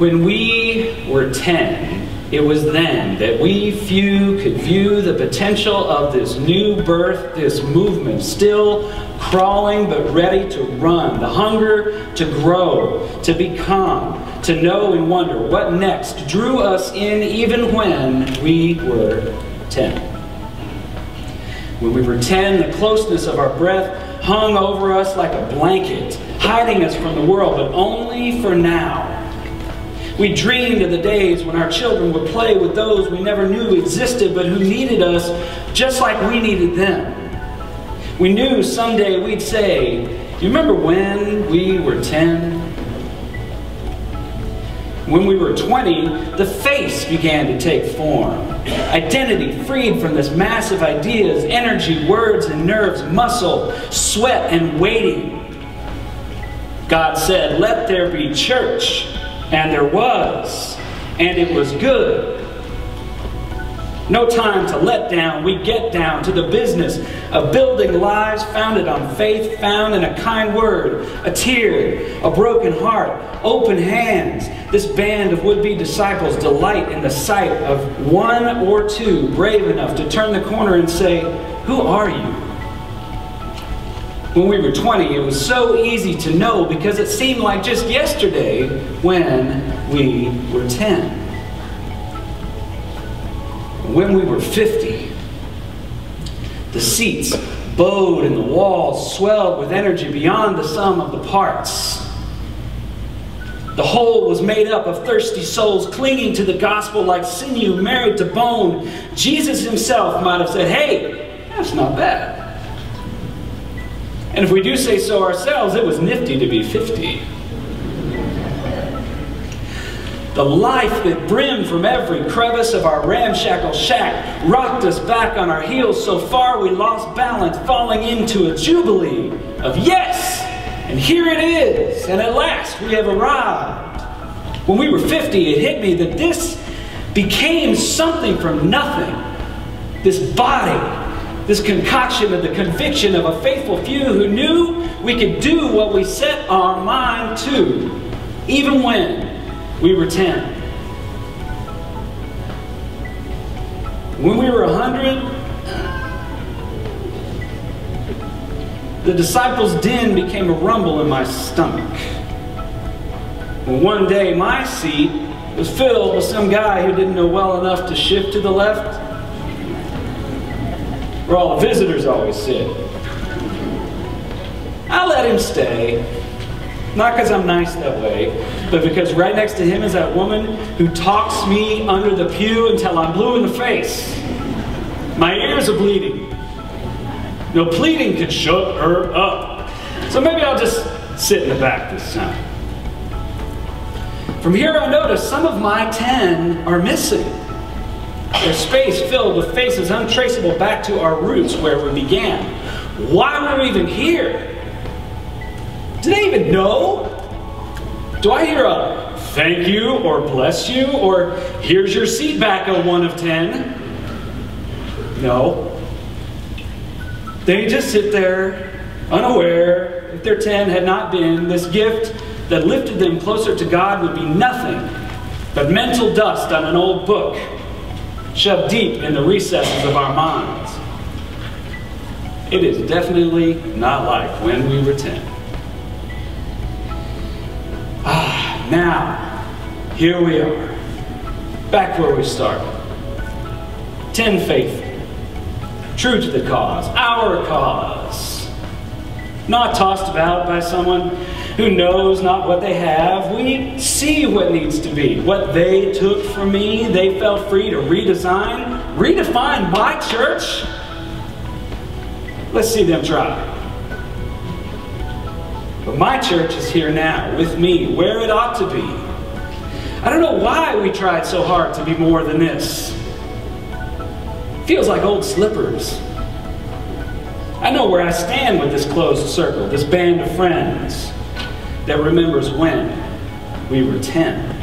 When we were 10, it was then that we few could view the potential of this new birth, this movement, still crawling but ready to run, the hunger to grow, to become, to know and wonder what next drew us in even when we were 10. When we were 10, the closeness of our breath hung over us like a blanket, hiding us from the world, but only for now. We dreamed of the days when our children would play with those we never knew existed, but who needed us just like we needed them. We knew someday we'd say, "Do you remember when we were 10? When we were 20, the face began to take form. Identity freed from this massive ideas, energy, words and nerves, muscle, sweat and waiting. God said, "Let there be church." And there was, and it was good. No time to let down. We get down to the business of building lives founded on faith, found in a kind word, a tear, a broken heart, open hands. This band of would-be disciples delight in the sight of one or two brave enough to turn the corner and say, "Who are you?" When we were 20, it was so easy to know because it seemed like just yesterday when we were 10. When we were 50, the seats bowed and the walls swelled with energy beyond the sum of the parts. The whole was made up of thirsty souls clinging to the gospel like sinew married to bone. Jesus himself might have said, "Hey, that's not bad." And if we do say so ourselves, it was nifty to be 50. The life that brimmed from every crevice of our ramshackle shack rocked us back on our heels so far we lost balance, falling into a jubilee of yes, and here it is, and at last we have arrived. When we were 50, it hit me that this became something from nothing. This body, this concoction of the conviction of a faithful few who knew we could do what we set our mind to, even when we were 10. When we were 100, the disciples' din became a rumble in my stomach. When one day my seat was filled with some guy who didn't know well enough to shift to the left, where all the visitors always sit. I let him stay, not because I'm nice that way, but because right next to him is that woman who talks me under the pew until I'm blue in the face. My ears are bleeding. No pleading could shut her up. So maybe I'll just sit in the back this time. From here I notice some of my 10 are missing. Their space filled with faces untraceable back to our roots where we began. Why were we even here? Did they even know? Do I hear a thank you or bless you or here's your seat back, a 1 of 10? No. They just sit there unaware. If their 10 had not been, this gift that lifted them closer to God would be nothing but mental dust on an old book, shoved deep in the recesses of our minds. It is definitely not like when we were 10. Now, here we are, back where we started. 10 faithful, true to the cause, our cause. Not tossed about by someone who knows not what they have. We see what needs to be. What they took from me, they felt free to redefine my church. Let's see them try. But my church is here now, with me, where it ought to be. I don't know why we tried so hard to be more than this. Feels like old slippers. I know where I stand with this closed circle, this band of friends that remembers when we were 10.